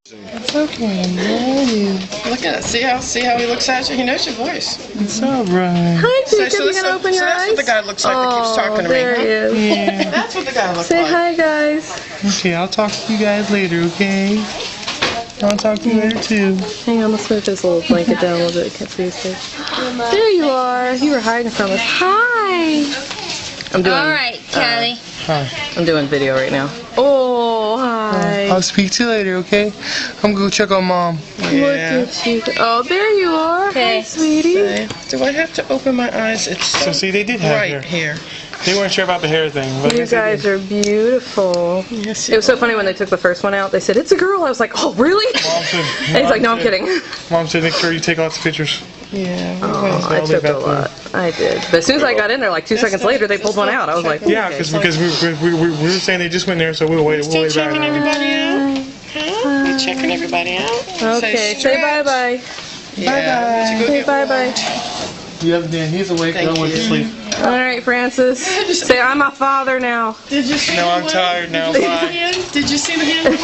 It's okay, man. Look at it. See how he looks at you? He knows your voice. It's alright. Hi, Jacob. You gonna open your eyes? That's what the guy looks like that keeps talking to me. There he is. Yeah. That's what the guy looks Say like. hi, guys. Okay, I'll talk to you guys later, okay? I'll talk to you later too. Hang on, let's move his little blanket down a little bit. I can't see his face. There you are. You were hiding from us. Hi. I'm doing. All right, Kelly. Hi. I'm doing video right now. Oh, hi. I'll speak to you later, okay? I'm gonna go check on Mom. Look at you. Oh, there you are. Okay. Hi, sweetie. Do I have to open my eyes? It's So see, they did have bright hair. here. They weren't sure about the hair thing. But I You guess they guys did. are beautiful. Yes, It was so funny when they took the first one out. They said, it's a girl. I was like, oh, really? Mom said, And he's like, no, I'm kidding. Mom said, make sure you take lots of pictures. Yeah. Oh, I took a lot. I did. But as soon as I got in there, like 2 seconds later, they pulled one out. I was like, Yeah, because we were saying they just went there, so we'll wait back. Checking everybody out? Huh? You checking everybody out? okay, say bye-bye. Yeah. Say bye-bye. Yep, Dan, he's awake. I went to sleep. All right, Francis. Say, I'm a father now. Did you see No, the I'm one? tired now. Did you see the Bye. hand? Did you see the hand?